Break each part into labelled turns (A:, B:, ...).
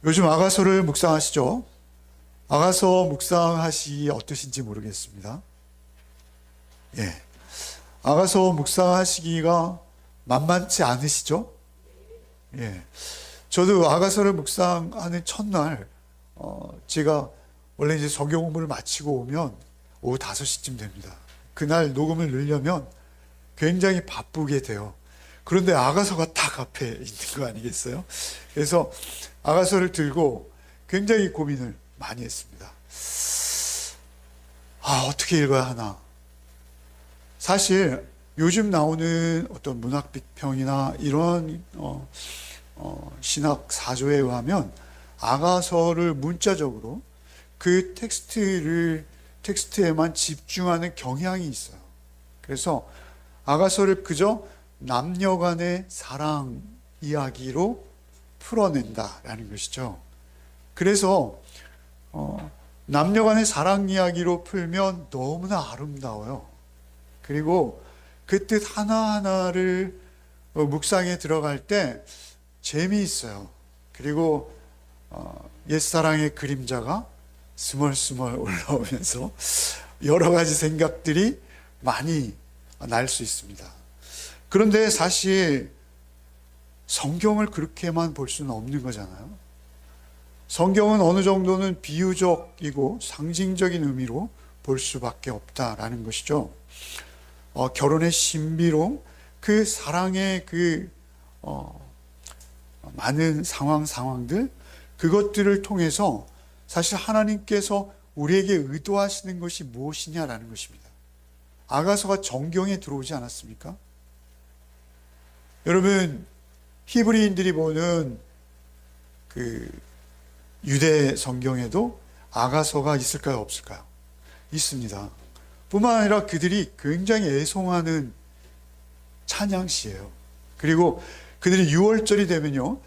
A: 요즘 아가서를 묵상하시죠? 아가서 묵상하시기 어떠신지 모르겠습니다. 예. 아가서 묵상하시기가 만만치 않으시죠? 예. 저도 아가서를 묵상하는 첫날, 제가 원래 이제 성경 공부를 마치고 오면 오후 5시쯤 됩니다. 그날 녹음을 넣으려면 굉장히 바쁘게 돼요. 그런데 아가서가 딱 앞에 있는 거 아니겠어요? 그래서 아가서를 들고 굉장히 고민을 많이 했습니다. 어떻게 읽어야 하나? 사실 요즘 나오는 어떤 문학 비평이나 이런 신학 사조에 의하면 아가서를 문자적으로 그 텍스트에만 집중하는 경향이 있어요. 그래서 아가서를 그저 남녀 간의 사랑 이야기로 풀어낸다라는 것이죠. 그래서 남녀 간의 사랑 이야기로 풀면 너무나 아름다워요. 그리고 그 뜻 하나하나를 묵상에 들어갈 때 재미있어요. 그리고 옛사랑의 그림자가 스멀스멀 올라오면서 여러 가지 생각들이 많이 날 수 있습니다. 그런데 사실 성경을 그렇게만 볼 수는 없는 거잖아요. 성경은 어느 정도는 비유적이고 상징적인 의미로 볼 수밖에 없다라는 것이죠. 결혼의 신비로 그 사랑의 많은 상황들, 그것들을 통해서 사실 하나님께서 우리에게 의도하시는 것이 무엇이냐라는 것입니다. 아가서가 정경에 들어오지 않았습니까? 여러분, 히브리인들이 보는 그 유대 성경에도 아가서가 있을까요, 없을까요? 있습니다. 뿐만 아니라 그들이 굉장히 애송하는 찬양시예요. 그리고 그들이 6월절이 되면요,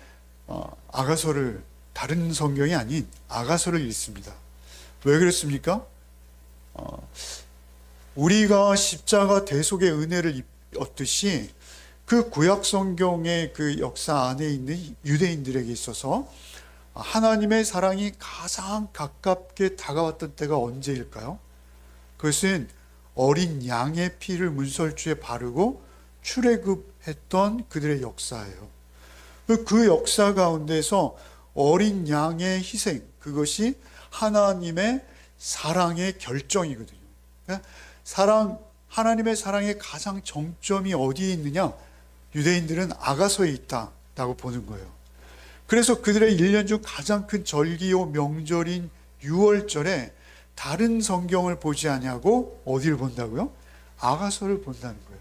A: 아가서를, 다른 성경이 아닌 아가서를 읽습니다. 왜 그렇습니까? 우리가 십자가 대속의 은혜를 얻듯이 그 구약 성경의 그 역사 안에 있는 유대인들에게 있어서 하나님의 사랑이 가장 가깝게 다가왔던 때가 언제일까요? 그것은 어린 양의 피를 문설주에 바르고 출애굽했던 그들의 역사예요. 그 역사 가운데서 어린 양의 희생, 그것이 하나님의 사랑의 결정이거든요. 하나님의 사랑의 가장 정점이 어디에 있느냐? 유대인들은 아가서에 있다라고 보는 거예요. 그래서 그들의 1년 중 가장 큰 절기요 명절인 6월절에 다른 성경을 보지 아니하고 어디를 본다고요? 아가서를 본다는 거예요.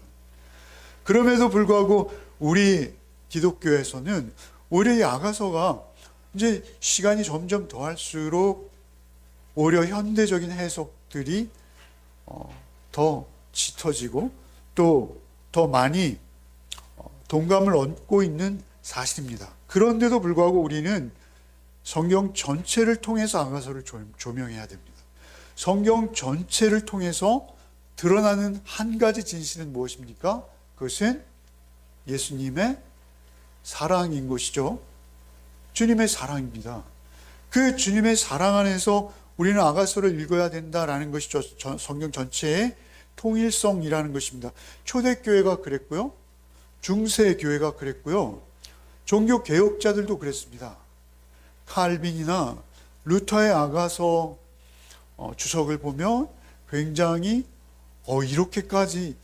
A: 그럼에도 불구하고 우리 기독교에서는 오히려 이 아가서가 이제 시간이 점점 더할수록 오히려 현대적인 해석들이 더 짙어지고 또 더 많이 동감을 얻고 있는 사실입니다. 그런데도 불구하고 우리는 성경 전체를 통해서 아가서를 조명해야 됩니다. 성경 전체를 통해서 드러나는 한 가지 진실은 무엇입니까? 그것은 예수님의 사랑인 것이죠. 주님의 사랑입니다. 그 주님의 사랑 안에서 우리는 아가서를 읽어야 된다라는 것이죠. 성경 전체의 통일성이라는 것입니다. 초대교회가 그랬고요. 중세교회가 그랬고요. 종교개혁자들도 그랬습니다. 칼빈이나 루터의 아가서 주석을 보면 굉장히 이렇게까지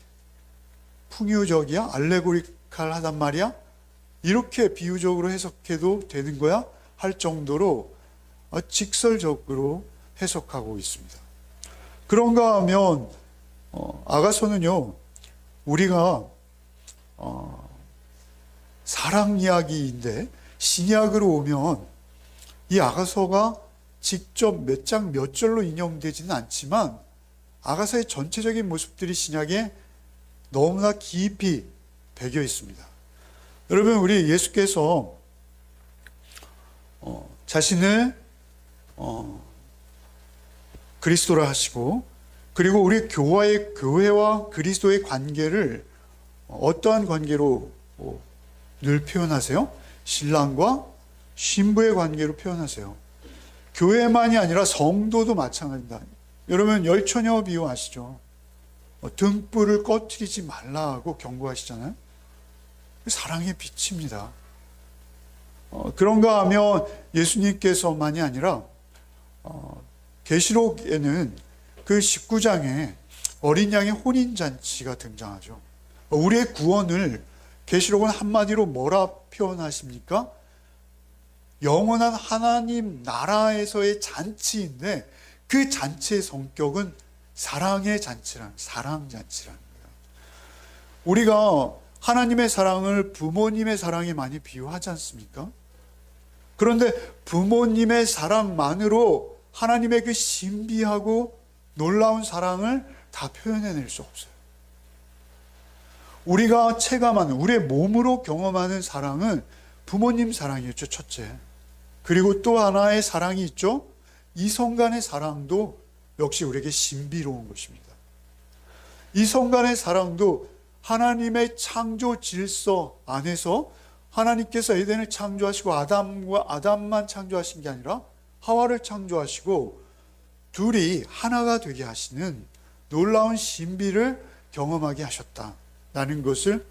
A: 풍요적이야? 알레고리칼하단 말이야? 이렇게 비유적으로 해석해도 되는 거야? 할 정도로 직설적으로 해석하고 있습니다. 그런가 하면 아가서는요, 우리가 사랑 이야기인데 신약으로 오면 이 아가서가 직접 몇 장 몇 절로 인용되지는 않지만 아가서의 전체적인 모습들이 신약에 너무나 깊이 배겨 있습니다. 여러분, 우리 예수께서 자신을 그리스도라 하시고, 그리고 우리 교회와 그리스도의 관계를 어떠한 관계로 늘 표현하세요? 신랑과 신부의 관계로 표현하세요. 교회만이 아니라 성도도 마찬가지입니다. 여러분 열처녀 비유 아시죠? 등불을 꺼트리지 말라고 경고하시잖아요. 사랑의 빛입니다. 그런가 하면 예수님께서만이 아니라 계시록에는 그 19장에 어린 양의 혼인잔치가 등장하죠. 우리의 구원을 계시록은 한마디로 뭐라 표현하십니까? 영원한 하나님 나라에서의 잔치인데 그 잔치의 성격은 사랑의 잔치라는, 사랑잔치라는 거예요. 우리가 하나님의 사랑을 부모님의 사랑에 많이 비유하지 않습니까? 그런데 부모님의 사랑만으로 하나님의 그 신비하고 놀라운 사랑을 다 표현해낼 수 없어요. 우리가 체감하는, 우리의 몸으로 경험하는 사랑은 부모님 사랑이었죠, 첫째. 그리고 또 하나의 사랑이 있죠. 이성 간의 사랑도 역시 우리에게 신비로운 것입니다. 이성 간의 사랑도 하나님의 창조 질서 안에서 하나님께서 에덴을 창조하시고 아담만 창조하신 게 아니라 하와를 창조하시고 둘이 하나가 되게 하시는 놀라운 신비를 경험하게 하셨다라는 것을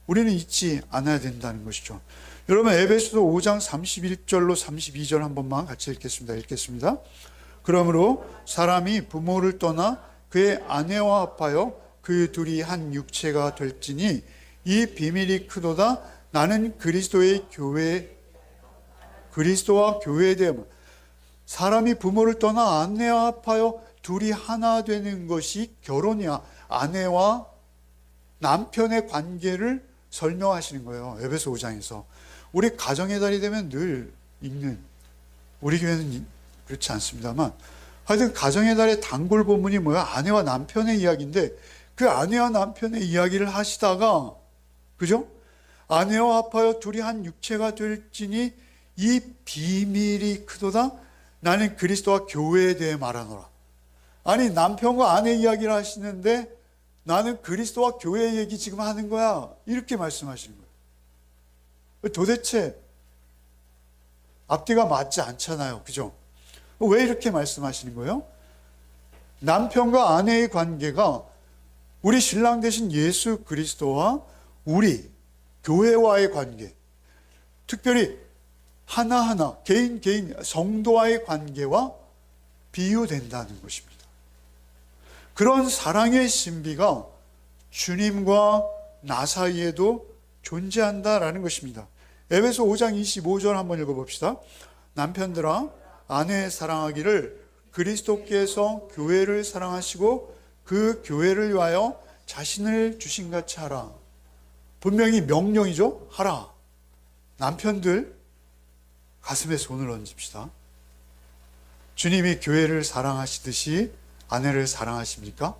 A: 우리는 잊지 않아야 된다는 것이죠. 여러분 에베소서 5장 31절로 32절 한 번만 같이 읽겠습니다. 그러므로 사람이 부모를 떠나 그의 아내와 합하여 그 둘이 한 육체가 될지니 이 비밀이 크도다. 나는 그리스도와 교회에 대한, 사람이 부모를 떠나 아내와 합하여 둘이 하나 되는 것이 결혼이야. 아내와 남편의 관계를 설명하시는 거예요. 에베소 5장에서. 우리 가정의 달이 되면 늘 읽는, 우리 교회는 그렇지 않습니다만 하여튼 가정의 달의 단골 본문이 뭐야? 아내와 남편의 이야기인데 그 아내와 남편의 이야기를 하시다가, 그죠? 아내와 합하여 둘이 한 육체가 될지니 이 비밀이 크도다. 나는 그리스도와 교회에 대해 말하노라. 아니 남편과 아내 이야기를 하시는데 나는 그리스도와 교회 얘기 지금 하는 거야, 이렇게 말씀하시는 거예요. 도대체 앞뒤가 맞지 않잖아요, 그죠? 왜 이렇게 말씀하시는 거예요? 남편과 아내의 관계가 우리 신랑 되신 예수 그리스도와 우리 교회와의 관계, 특별히 하나하나 개인 성도와의 관계와 비유된다는 것입니다. 그런 사랑의 신비가 주님과 나 사이에도 존재한다라는 것입니다. 에베소 5장 25절 한번 읽어봅시다. 남편들아 아내 사랑하기를 그리스도께서 교회를 사랑하시고 그 교회를 위하여 자신을 주신 같이 하라. 분명히 명령이죠. 하라. 남편들 가슴에 손을 얹읍시다. 주님이 교회를 사랑하시듯이 아내를 사랑하십니까?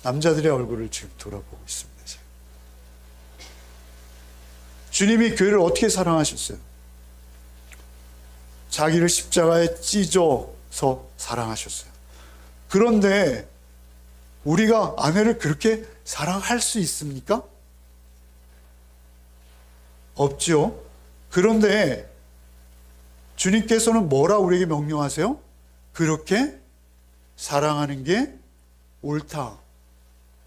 A: 남자들의 얼굴을 지금 돌아보고 있습니다. 주님이 교회를 어떻게 사랑하셨어요? 자기를 십자가에 찢어서 사랑하셨어요. 그런데 우리가 아내를 그렇게 사랑할 수 있습니까? 없죠. 그런데 주님께서는 뭐라 우리에게 명령하세요? 그렇게 사랑하는 게 옳다,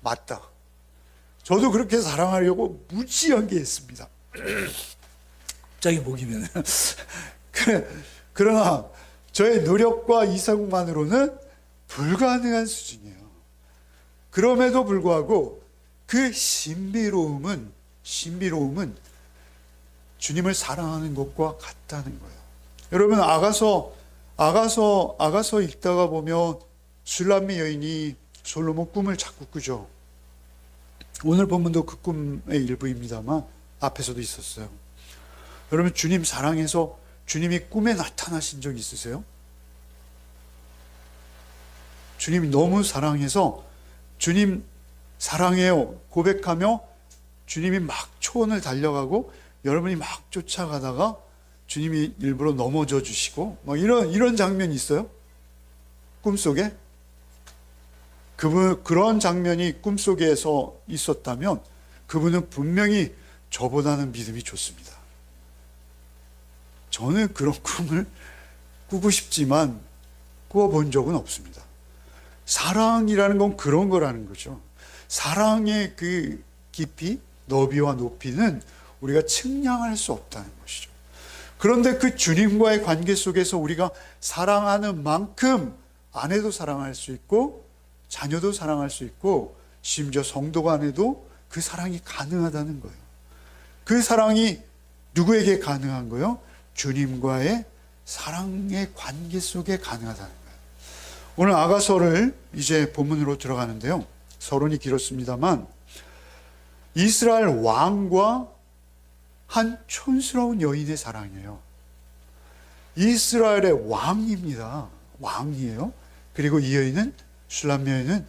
A: 맞다. 저도 그렇게 사랑하려고 무지하게 했습니다. 갑자기 목이면. 그러나 저의 노력과 이상만으로는 불가능한 수준이에요. 그럼에도 불구하고 그 신비로움은 주님을 사랑하는 것과 같다는 거예요. 여러분 아가서 읽다가 보면 술람미 여인이 솔로몬 꿈을 자꾸 꾸죠. 오늘 본문도 그 꿈의 일부입니다만 앞에서도 있었어요. 여러분 주님 사랑해서 주님이 꿈에 나타나신 적 있으세요? 주님이 너무 사랑해서 주님 사랑해요 고백하며 주님이 막 초원을 달려가고 여러분이 막 쫓아가다가 주님이 일부러 넘어져 주시고 막 이런 장면이 있어요? 꿈속에? 그런 장면이 꿈속에서 있었다면 그분은 분명히 저보다는 믿음이 좋습니다. 저는 그런 꿈을 꾸고 싶지만 꾸어본 적은 없습니다. 사랑이라는 건 그런 거라는 거죠. 사랑의 그 깊이, 너비와 높이는 우리가 측량할 수 없다는 것이죠. 그런데 그 주님과의 관계 속에서 우리가 사랑하는 만큼 아내도 사랑할 수 있고 자녀도 사랑할 수 있고 심지어 성도 간에도 그 사랑이 가능하다는 거예요. 그 사랑이 누구에게 가능한 거예요? 주님과의 사랑의 관계 속에 가능하다는 거예요. 오늘 아가서를 이제 본문으로 들어가는데요. 서론이 길었습니다만 이스라엘 왕과 한 촌스러운 여인의 사랑이에요. 이스라엘의 왕입니다. 왕이에요. 그리고 이 여인은, 슐람 여인은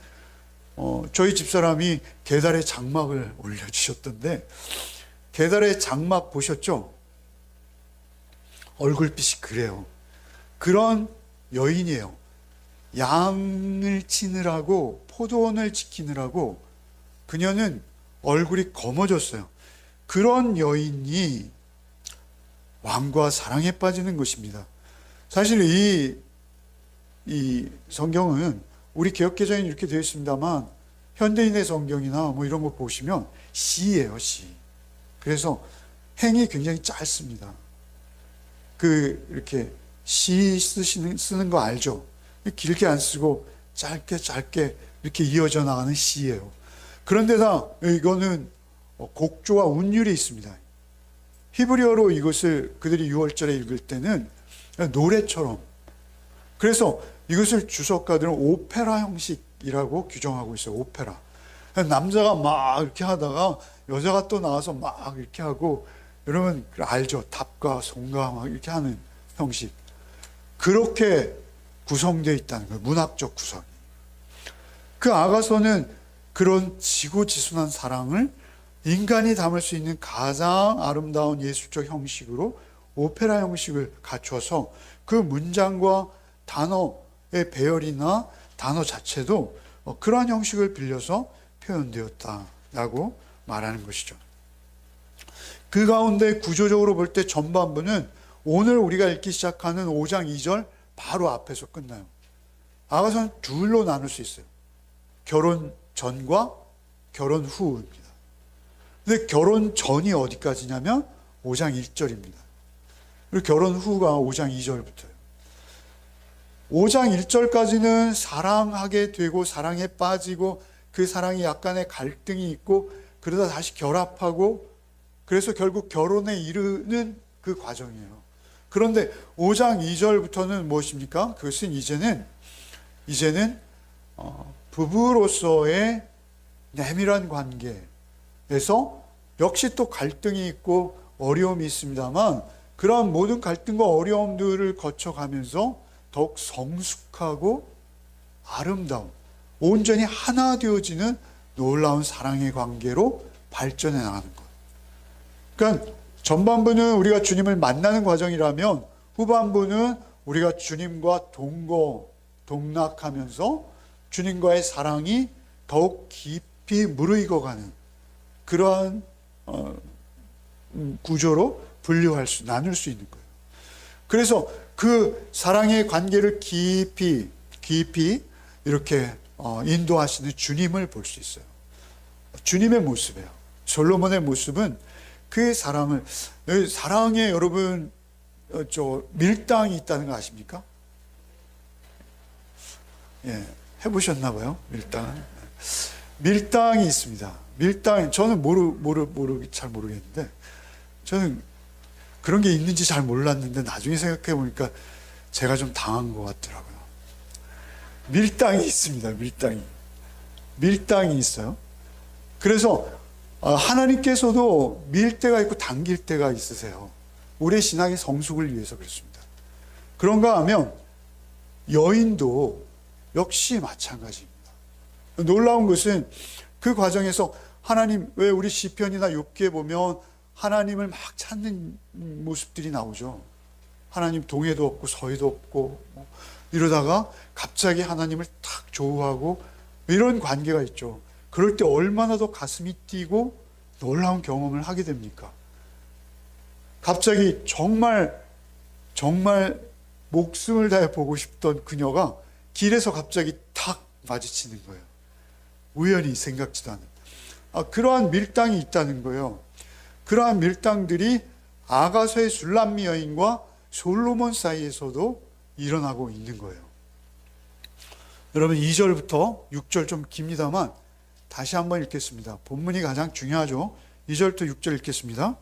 A: 저희 집사람이 계달의 장막을 올려주셨던데, 계달의 장막 보셨죠? 얼굴빛이 그래요. 그런 여인이에요. 양을 치느라고, 포도원을 지키느라고 그녀는 얼굴이 검어졌어요. 그런 여인이 왕과 사랑에 빠지는 것입니다. 사실 이 성경은 우리 개역개정에 이렇게 되어 있습니다만 현대인의 성경이나 뭐 이런 거 보시면 시예요, 시. 그래서 행이 굉장히 짧습니다. 이렇게 시 쓰는 거 알죠? 길게 안 쓰고 짧게 이렇게 이어져 나가는 시예요. 그런데다 이거는 곡조와 운율이 있습니다. 히브리어로 이것을 그들이 6월절에 읽을 때는 노래처럼, 그래서 이것을 주석가들은 오페라 형식이라고 규정하고 있어요. 오페라. 남자가 막 이렇게 하다가 여자가 또 나와서 막 이렇게 하고, 여러분 알죠? 답과 송가 막 이렇게 하는 형식. 그렇게 구성되어 있다는 거예요. 문학적 구성이. 그 아가서는 그런 지고지순한 사랑을 인간이 담을 수 있는 가장 아름다운 예술적 형식으로 오페라 형식을 갖춰서 그 문장과 단어의 배열이나 단어 자체도 그러한 형식을 빌려서 표현되었다라고 말하는 것이죠. 그 가운데 구조적으로 볼 때 전반부는 오늘 우리가 읽기 시작하는 5장 2절 바로 앞에서 끝나요. 아가서는 둘로 나눌 수 있어요. 결혼 전과 결혼 후입니다. 근데 결혼 전이 어디까지냐면 5장 1절입니다. 그리고 결혼 후가 5장 2절부터예요. 5장 1절까지는 사랑하게 되고 사랑에 빠지고 그 사랑이 약간의 갈등이 있고 그러다 다시 결합하고 그래서 결국 결혼에 이르는 그 과정이에요. 그런데 5장 2절부터는 무엇입니까? 그것은 이제는 부부로서의 내밀한 관계에서 역시 또 갈등이 있고 어려움이 있습니다만 그러한 모든 갈등과 어려움들을 거쳐가면서 더욱 성숙하고 아름다운, 온전히 하나 되어지는 놀라운 사랑의 관계로 발전해 나가는 것. 그러니까 전반부는 우리가 주님을 만나는 과정이라면 후반부는 우리가 주님과 동락하면서 주님과의 사랑이 더욱 깊이 무르익어가는 그러한 구조로 나눌 수 있는 거예요. 그래서 그 사랑의 관계를 깊이 이렇게 인도하시는 주님을 볼 수 있어요. 주님의 모습이에요. 솔로몬의 모습은 그 사랑에 여러분 밀당이 있다는 거 아십니까? 예, 해보셨나 봐요. 밀당이 있습니다. 저는 잘 모르겠는데 저는 그런 게 있는지 잘 몰랐는데 나중에 생각해 보니까 제가 좀 당한 것 같더라고요. 밀당이 있습니다. 밀당이 있어요. 그래서 하나님께서도 밀 때가 있고 당길 때가 있으세요. 우리의 신앙의 성숙을 위해서 그렇습니다. 그런가 하면 여인도 역시 마찬가지입니다. 놀라운 것은 그 과정에서 하나님, 왜 우리 시편이나 욥기에 보면 하나님을 막 찾는 모습들이 나오죠. 하나님 동해도 없고 서해도 없고 이러다가 갑자기 하나님을 탁 조우하고 이런 관계가 있죠. 그럴 때 얼마나 더 가슴이 뛰고 놀라운 경험을 하게 됩니까? 갑자기 정말 정말 목숨을 다해 보고 싶던 그녀가 길에서 갑자기 탁 마주치는 거예요. 우연히 생각지도 않은. 그러한 밀당이 있다는 거예요. 그러한 밀당들이 아가서의 술람미 여인과 솔로몬 사이에서도 일어나고 있는 거예요. 여러분 2절부터 6절 좀 깁니다만 다시 한번 읽겠습니다. 본문이 가장 중요하죠. 2절부터 6절 읽겠습니다.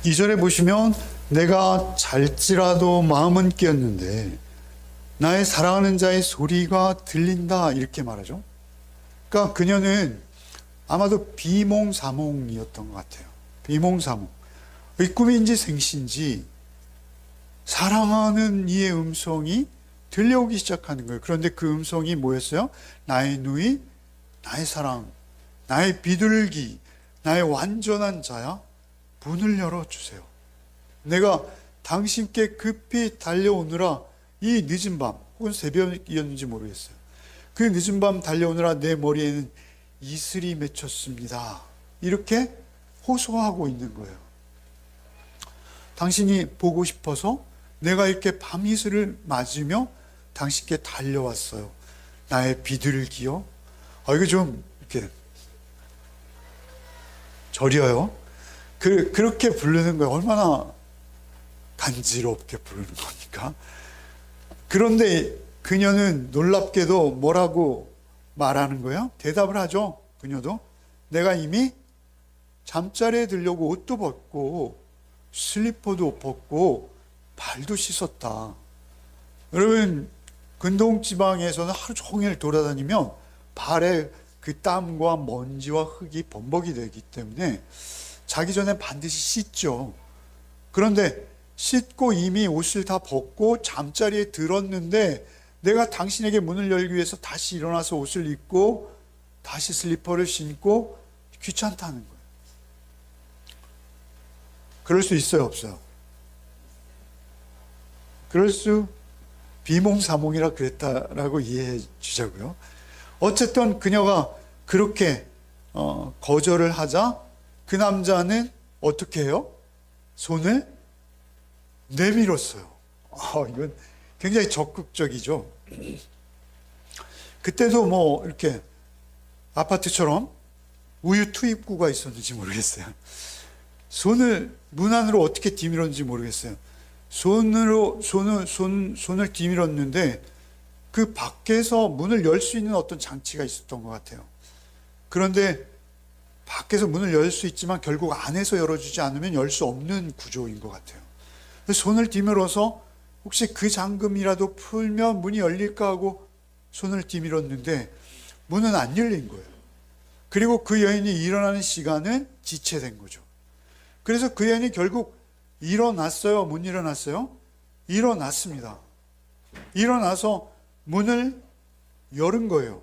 A: 이 절에 보시면 내가 잘지라도 마음은 깨었는데 나의 사랑하는 자의 소리가 들린다 이렇게 말하죠. 그러니까 그녀는 아마도 비몽사몽이었던 것 같아요. 비몽사몽. 꿈인지 생신지 사랑하는 이의 음성이 들려오기 시작하는 거예요. 그런데 그 음성이 뭐였어요? 나의 누이, 나의 사랑, 나의 비둘기, 나의 완전한 자야, 문을 열어주세요. 내가 당신께 급히 달려오느라 이 늦은 밤, 혹은 새벽이었는지 모르겠어요. 그 늦은 밤 달려오느라 내 머리에는 이슬이 맺혔습니다. 이렇게 호소하고 있는 거예요. 당신이 보고 싶어서 내가 이렇게 밤이슬을 맞으며 당신께 달려왔어요. 나의 비둘기요. 이거 좀 이렇게 저려요. 그렇게 부르는 거예요. 얼마나 간지럽게 부르는 겁니까? 그런데 그녀는 놀랍게도 뭐라고 말하는 거예요? 대답을 하죠. 그녀도 내가 이미 잠자리에 들려고 옷도 벗고 슬리퍼도 벗고 발도 씻었다. 여러분 근동 지방에서는 하루 종일 돌아다니면 발에 그 땀과 먼지와 흙이 범벅이 되기 때문에 자기 전에 반드시 씻죠. 그런데 씻고 이미 옷을 다 벗고 잠자리에 들었는데 내가 당신에게 문을 열기 위해서 다시 일어나서 옷을 입고 다시 슬리퍼를 신고 귀찮다는 거예요. 그럴 수 있어요, 없어요? 그럴 수 비몽사몽이라 그랬다라고 이해해 주자고요. 어쨌든 그녀가 그렇게 거절을 하자 그 남자는 어떻게 해요? 손을 내밀었어요. 이건 굉장히 적극적이죠. 그때도 뭐 이렇게 아파트처럼 우유 투입구가 있었는지 모르겠어요. 손을 문 안으로 어떻게 뒤밀었는지 모르겠어요. 손을 뒤밀었는데 그 밖에서 문을 열 수 있는 어떤 장치가 있었던 것 같아요. 그런데 밖에서 문을 열 수 있지만 결국 안에서 열어주지 않으면 열 수 없는 구조인 것 같아요. 손을 뒤밀어서 혹시 그 잠금이라도 풀면 문이 열릴까 하고 손을 뒤밀었는데 문은 안 열린 거예요. 그리고 그 여인이 일어나는 시간은 지체된 거죠. 그래서 그 여인이 결국 일어났어요? 못 일어났어요? 일어났습니다. 일어나서 문을 열은 거예요.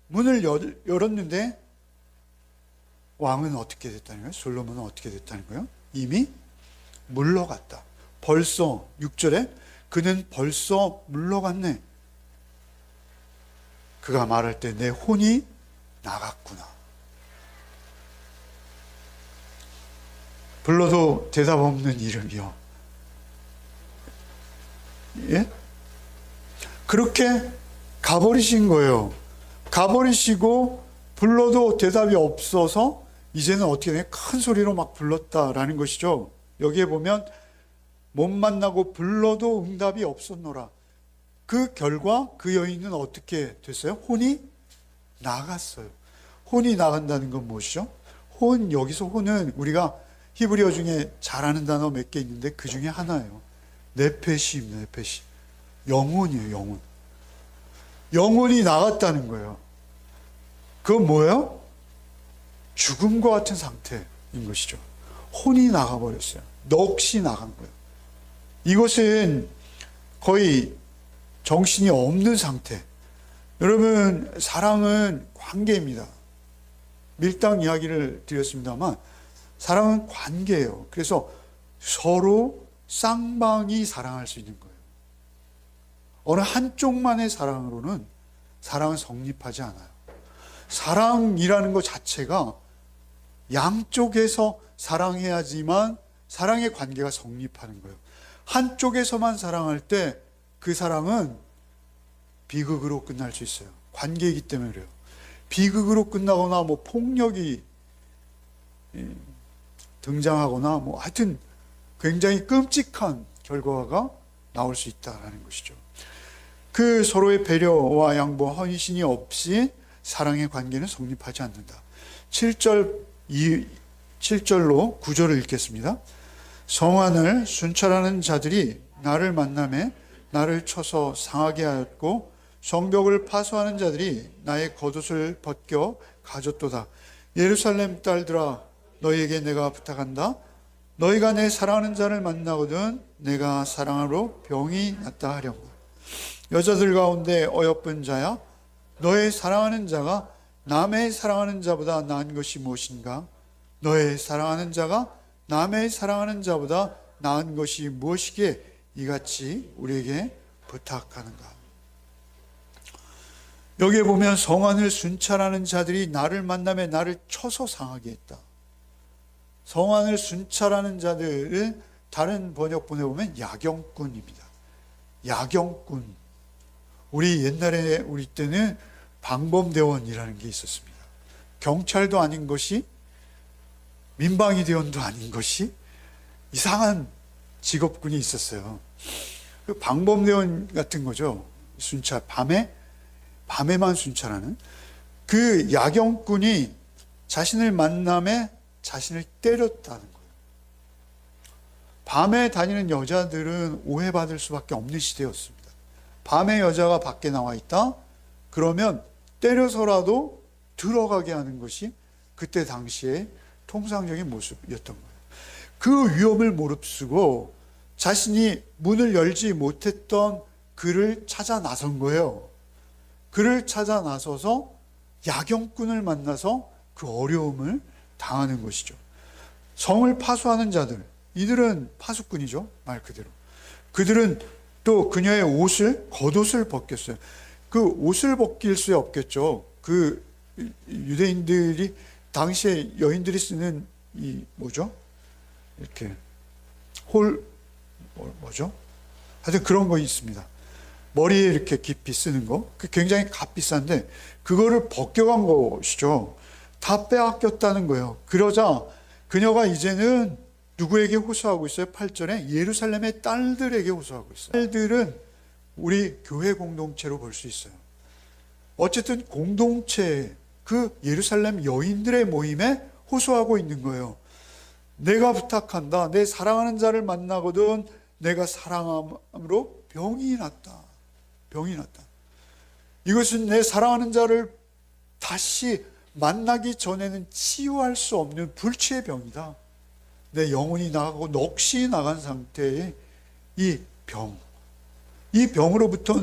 A: 문을 열었는데 왕은 어떻게 됐다는 거예요? 솔로몬은 어떻게 됐다는 거예요? 이미 물러갔다. 벌써 6절에 그는 벌써 물러갔네. 그가 말할 때 내 혼이 나갔구나. 불러도 대답 없는 이름이요. 예? 그렇게 가버리신 거예요. 가버리시고 불러도 대답이 없어서 이제는 어떻게 돼? 큰 소리로 막 불렀다라는 것이죠. 여기에 보면 못 만나고 불러도 응답이 없었노라. 그 결과 그 여인은 어떻게 됐어요? 혼이 나갔어요. 혼이 나간다는 건 무엇이죠? 여기서 혼은 우리가 히브리어 중에 잘 아는 단어 몇 개 있는데 그 중에 하나예요. 네페시입니다. 네페시. 영혼이에요. 영혼. 영혼이 나갔다는 거예요. 그건 뭐예요? 죽음과 같은 상태인 것이죠. 혼이 나가버렸어요. 넋이 나간 거예요. 이것은 거의 정신이 없는 상태. 여러분, 사랑은 관계입니다. 밀당 이야기를 드렸습니다만 사랑은 관계예요. 그래서 서로 쌍방이 사랑할 수 있는 거예요. 어느 한쪽만의 사랑으로는 사랑은 성립하지 않아요. 사랑이라는 것 자체가 양쪽에서 사랑해야지만 사랑의 관계가 성립하는 거예요. 한쪽에서만 사랑할 때 그 사랑은 비극으로 끝날 수 있어요. 관계이기 때문에 그래요. 비극으로 끝나거나 뭐 폭력이 등장하거나 뭐 하여튼 굉장히 끔찍한 결과가 나올 수 있다는 것이죠. 그 서로의 배려와 양보, 헌신이 없이 사랑의 관계는 성립하지 않는다. 7절로 9절을 읽겠습니다. 성안을 순찰하는 자들이 나를 만나매 나를 쳐서 상하게 하였고 성벽을 파수하는 자들이 나의 겉옷을 벗겨 가졌도다. 예루살렘 딸들아, 너희에게 내가 부탁한다. 너희가 내 사랑하는 자를 만나거든 내가 사랑하러 병이 났다 하려고. 여자들 가운데 어여쁜 자야, 너의 사랑하는 자가 남의 사랑하는 자보다 나은 것이 무엇인가? 너의 사랑하는 자가 남의 사랑하는 자보다 나은 것이 무엇이기에 이같이 우리에게 부탁하는가? 여기에 보면 성안을 순찰하는 자들이 나를 만나며 나를 쳐서 상하게 했다. 성안을 순찰하는 자들은 다른 번역본에 보면 야경꾼입니다. 야경꾼. 우리 옛날에 우리 때는 방범대원이라는 게 있었습니다. 경찰도 아닌 것이 민방위 대원도 아닌 것이 이상한 직업군이 있었어요. 그 방범대원 같은 거죠. 순찰, 밤에만 순찰하는 그 야경꾼이 자신을 만남에 자신을 때렸다는 거예요. 밤에 다니는 여자들은 오해받을 수밖에 없는 시대였습니다. 밤에 여자가 밖에 나와 있다? 그러면 때려서라도 들어가게 하는 것이 그때 당시의 통상적인 모습이었던 거예요. 그 위험을 무릅쓰고 자신이 문을 열지 못했던 그를 찾아 나선 거예요. 그를 찾아 나서서 야경꾼을 만나서 그 어려움을 당하는 것이죠. 성을 파수하는 자들, 이들은 파수꾼이죠. 말 그대로. 그들은 또 그녀의 겉옷을 벗겼어요. 그 옷을 벗길 수 없겠죠. 그 유대인들이 당시에 여인들이 쓰는 이 뭐죠? 이렇게 뭐죠? 하여튼 그런 거 있습니다. 머리에 이렇게 깊이 쓰는 거. 그 굉장히 값비싼데 그거를 벗겨간 것이죠. 다 빼앗겼다는 거예요. 그러자 그녀가 이제는 누구에게 호소하고 있어요? 8절에 예루살렘의 딸들에게 호소하고 있어요. 딸들은 우리 교회 공동체로 볼 수 있어요. 어쨌든 공동체, 그 예루살렘 여인들의 모임에 호소하고 있는 거예요. 내가 부탁한다. 내 사랑하는 자를 만나거든 내가 사랑함으로 병이 났다. 병이 났다. 이것은 내 사랑하는 자를 다시 만나기 전에는 치유할 수 없는 불치의 병이다. 내 영혼이 나가고 넋이 나간 상태의 이 병. 이 병으로부터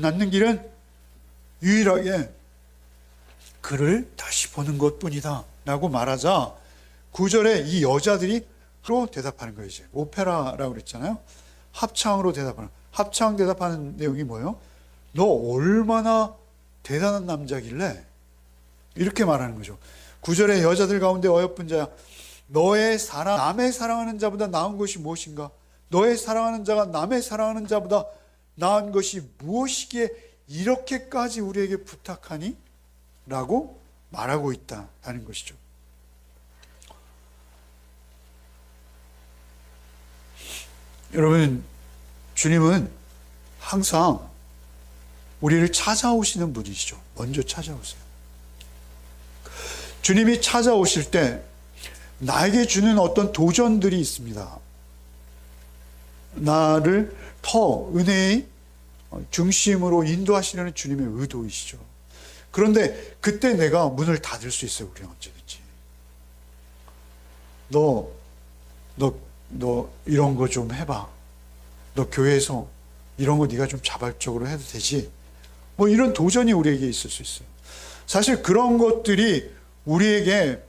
A: 낫는 길은 유일하게 그를 다시 보는 것뿐이다 라고 말하자 9절에 이 여자들이 로 대답하는 거예요. 이제 오페라라고 그랬잖아요. 합창으로 대답하는. 합창 대답하는 내용이 뭐예요? 너 얼마나 대단한 남자길래 이렇게 말하는 거죠. 9절에 여자들 가운데 어여쁜 자야, 너의 사랑, 남의 사랑하는 자보다 나은 것이 무엇인가? 너의 사랑하는 자가 남의 사랑하는 자보다 나은 것이 무엇이기에 이렇게까지 우리에게 부탁하니? 라고 말하고 있다는 것이죠. 여러분, 주님은 항상 우리를 찾아오시는 분이시죠. 먼저 찾아오세요. 주님이 찾아오실 때 나에게 주는 어떤 도전들이 있습니다. 나를 더 은혜의 중심으로 인도하시려는 주님의 의도이시죠. 그런데 그때 내가 문을 닫을 수 있어요. 우리는 언제든지. 너 이런 거 좀 해봐. 너 교회에서 이런 거 네가 좀 자발적으로 해도 되지. 뭐 이런 도전이 우리에게 있을 수 있어요. 사실 그런 것들이 우리에게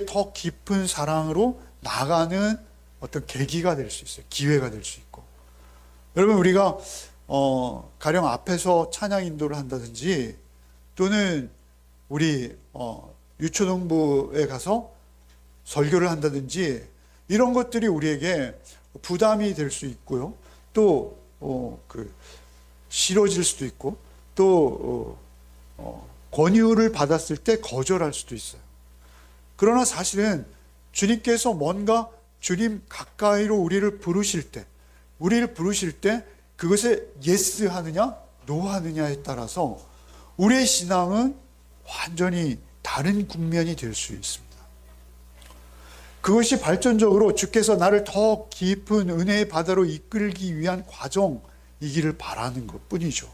A: 더 깊은 사랑으로 나가는 어떤 계기가 될 수 있어요. 기회가 될 수 있고. 여러분, 우리가 가령 앞에서 찬양 인도를 한다든지, 또는 우리 유초동부에 가서 설교를 한다든지, 이런 것들이 우리에게 부담이 될 수 있고요. 또 싫어질 수도 있고, 또 권유를 받았을 때 거절할 수도 있어요. 그러나 사실은 주님께서 뭔가 주님 가까이로 우리를 부르실 때 그것에 예스 하느냐 노 하느냐에 따라서 우리의 신앙은 완전히 다른 국면이 될 수 있습니다. 그것이 발전적으로 주께서 나를 더 깊은 은혜의 바다로 이끌기 위한 과정이기를 바라는 것뿐이죠.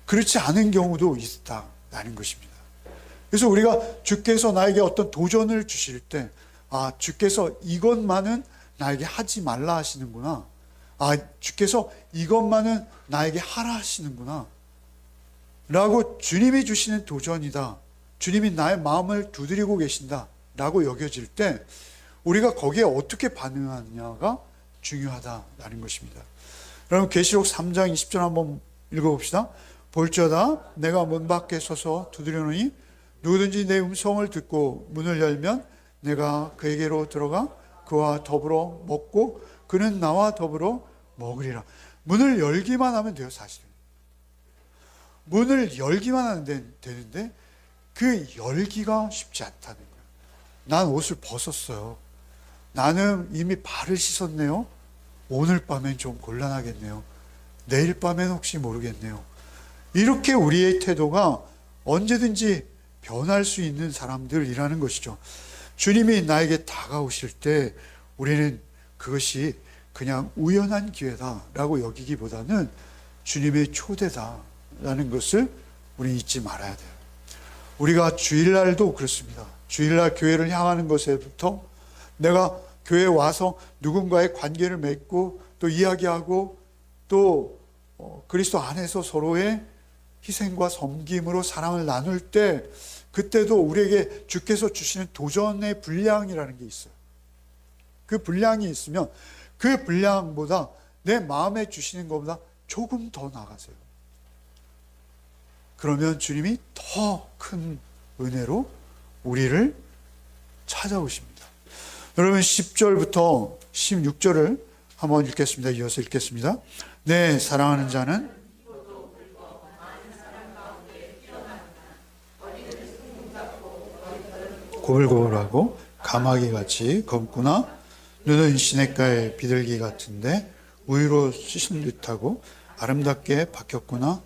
A: 그렇지 않은 경우도 있다는 것입니다. 그래서 우리가 주께서 나에게 어떤 도전을 주실 때, 주께서 이것만은 나에게 하지 말라 하시는구나. 주께서 이것만은 나에게 하라 하시는구나. 라고 주님이 주시는 도전이다. 주님이 나의 마음을 두드리고 계신다. 라고 여겨질 때 우리가 거기에 어떻게 반응하느냐가 중요하다는 것입니다. 여러분, 계시록 3장 20절 한번 읽어봅시다. 볼지어다 내가 문 밖에 서서 두드리노니 누구든지 내 음성을 듣고 문을 열면 내가 그에게로 들어가 그와 더불어 먹고 그는 나와 더불어 먹으리라. 문을 열기만 하면 돼요. 사실은 문을 열기만 하면 되는데 그 열기가 쉽지 않다는 거예요. 난 옷을 벗었어요. 나는 이미 발을 씻었네요. 오늘 밤엔 좀 곤란하겠네요. 내일 밤엔 혹시 모르겠네요. 이렇게 우리의 태도가 언제든지 변할 수 있는 사람들이라는 것이죠. 주님이 나에게 다가오실 때 우리는 그것이 그냥 우연한 기회다라고 여기기보다는 주님의 초대다라는 것을 우리는 잊지 말아야 돼요. 우리가 주일날도 그렇습니다. 주일날 교회를 향하는 것에부터 내가 교회에 와서 누군가의 관계를 맺고 또 이야기하고 또 그리스도 안에서 서로의 희생과 섬김으로 사랑을 나눌 때 그때도 우리에게 주께서 주시는 도전의 분량이라는 게 있어요. 그 분량이 있으면 그 분량보다 내 마음에 주시는 것보다 조금 더 나가세요. 그러면 주님이 더 큰 은혜로 우리를 찾아오십니다. 여러분, 10절부터 16절을 한번 읽겠습니다. 이어서 읽겠습니다. 네, 사랑하는 자는 고글고글하고 가마귀같이 검구나 눈은 시냇가의 비둘기 같은데 우유로 씻은 듯하고 아름답게 박혔구나.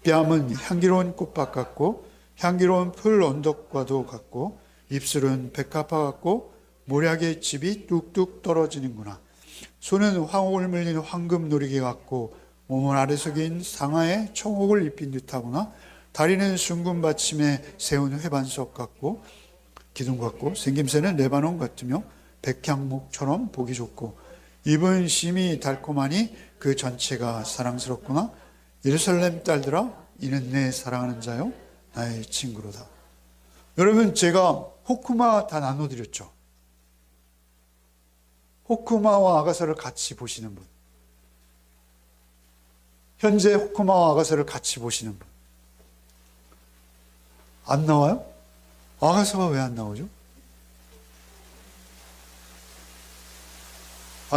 A: 뺨은 향기로운 꽃밭 같고 향기로운 풀 언덕과도 같고 입술은 백합화 같고 모략의 즙이 뚝뚝 떨어지는구나. 손은 황옥을 물린 황금 누리개 같고 몸은 아래 속인 상아에 청옥을 입힌 듯하구나. 다리는 숭근 받침에 세운 회반석 같고 기둥 같고 생김새는 레바논 같으며 백향목처럼 보기 좋고 입은 심이 달콤하니 그 전체가 사랑스럽구나. 예루살렘 딸들아, 이는 내 사랑하는 자요 나의 친구로다. 여러분, 제가 호쿠마 다 나눠드렸죠. 호쿠마와 아가서를 같이 보시는 분, 현재 호쿠마와 아가서를 같이 보시는 분 안 나와요? 아가서가 왜 안 나오죠?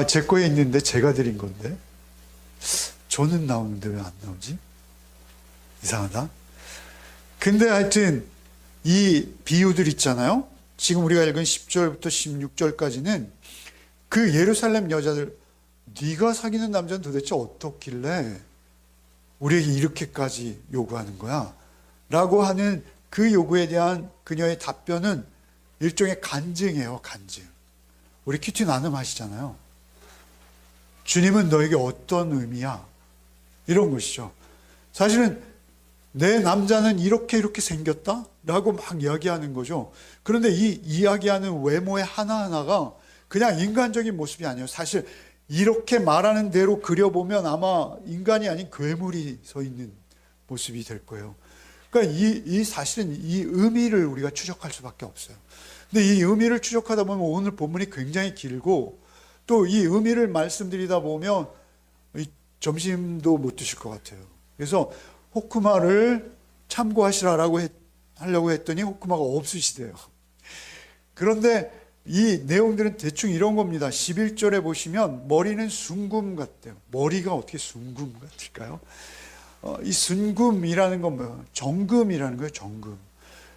A: 제 거에 있는데 제가 드린 건데 저는 나오는데 왜 안 나오지? 이상하다. 근데 하여튼 이 비유들 있잖아요. 지금 우리가 읽은 10절부터 16절까지는 그 예루살렘 여자들, 네가 사귀는 남자는 도대체 어떻길래 우리에게 이렇게까지 요구하는 거야? 라고 하는 그 요구에 대한 그녀의 답변은 일종의 간증이에요. 간증. 우리 큐티 나눔 하시잖아요. 주님은 너에게 어떤 의미야? 이런 것이죠. 사실은 내 남자는 이렇게 생겼다? 라고 막 이야기하는 거죠. 그런데 이 이야기하는 외모의 하나하나가 그냥 인간적인 모습이 아니에요. 사실 이렇게 말하는 대로 그려보면 아마 인간이 아닌 괴물이 서 있는 모습이 될 거예요. 그러니까 이 사실은 이 의미를 우리가 추적할 수밖에 없어요. 근데 이 의미를 추적하다 보면 오늘 본문이 굉장히 길고 또 이 의미를 말씀드리다 보면 점심도 못 드실 것 같아요. 그래서 호크마를 참고하시라라고 하려고 했더니 호크마가 없으시대요. 그런데 이 내용들은 대충 이런 겁니다. 11절에 보시면 머리는 순금 같대요. 머리가 어떻게 순금 같을까요? 이 순금이라는 건 뭐예요? 정금이라는 거예요. 정금.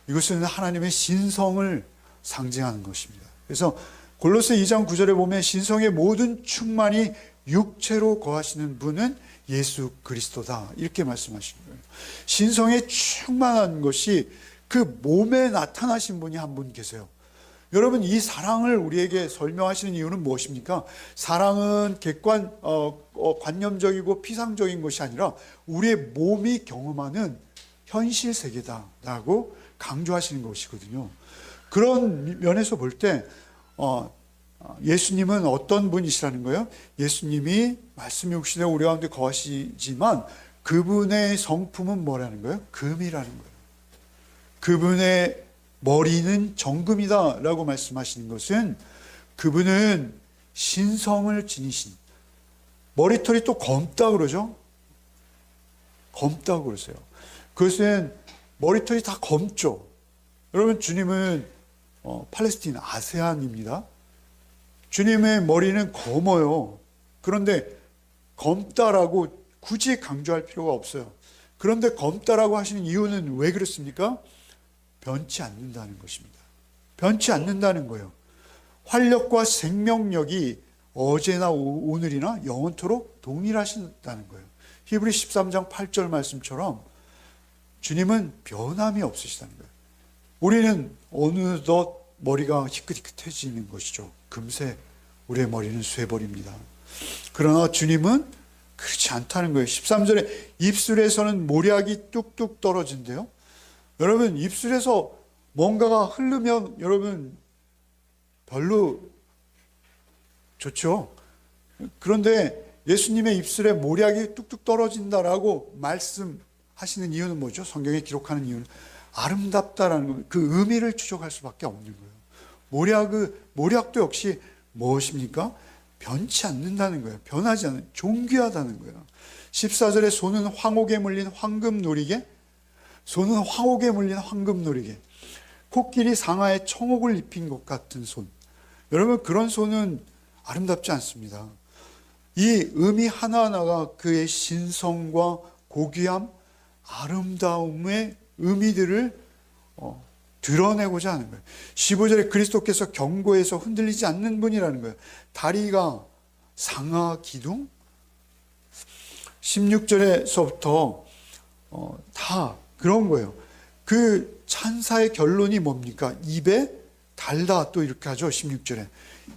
A: 이것은 하나님의 신성을 상징하는 것입니다. 그래서 골로새 2장 9절에 보면 신성의 모든 충만이 육체로 거하시는 분은 예수 그리스도다. 이렇게 말씀하시는 거예요. 신성에 충만한 것이 그 몸에 나타나신 분이 한 분 계세요. 여러분, 이 사랑을 우리에게 설명하시는 이유는 무엇입니까? 사랑은 관념적이고 피상적인 것이 아니라 우리의 몸이 경험하는 현실 세계다라고 강조하시는 것이거든요. 그런 면에서 볼 때 예수님은 어떤 분이시라는 거예요? 예수님이 말씀이 육신에 우리 가운데 거하시지만 그분의 성품은 뭐라는 거예요? 금이라는 거예요. 그분의 머리는 정금이다 라고 말씀하시는 것은 그분은 신성을 지니신, 머리털이 또 검다 그러죠? 검다고 그러세요. 그것은 머리털이 다 검죠. 여러분, 주님은 팔레스틴 아세안입니다. 주님의 머리는 검어요. 그런데 검다라고 굳이 강조할 필요가 없어요. 그런데 검다라고 하시는 이유는 왜 그렇습니까? 변치 않는다는 것입니다. 변치 않는다는 거예요. 활력과 생명력이 어제나 오늘이나 영원토록 동일하신다는 거예요. 히브리 13장 8절 말씀처럼 주님은 변함이 없으시다는 거예요. 우리는 어느덧 머리가 희끗희끗해지는 것이죠. 금세 우리의 머리는 쇠버립니다. 그러나 주님은 그렇지 않다는 거예요. 13절에 입술에서는 모략이 뚝뚝 떨어진대요. 여러분, 입술에서 뭔가가 흐르면 여러분 별로 좋죠. 그런데 예수님의 입술에 모략이 뚝뚝 떨어진다라고 말씀하시는 이유는 뭐죠? 성경에 기록하는 이유는 아름답다라는 거, 그 의미를 추적할 수밖에 없는 거예요. 모략도 역시 무엇입니까? 변치 않는다는 거예요. 변하지 않는, 존귀하다는 거예요. 14절에 손은 황옥에 물린 황금 놀이개, 손은 황옥에 물린 황금 놀이개, 코끼리 상아에 청옥을 입힌 것 같은 손. 여러분, 그런 손은 아름답지 않습니다. 이 의미 하나하나가 그의 신성과 고귀함, 아름다움의 의미들을 드러내고자 하는 거예요. 15절에 그리스도께서 경고에서 흔들리지 않는 분이라는 거예요. 다리가 상아 기둥? 16절에서부터 다 그런 거예요. 그 찬사의 결론이 뭡니까? 입에 달다, 또 이렇게 하죠. 16절에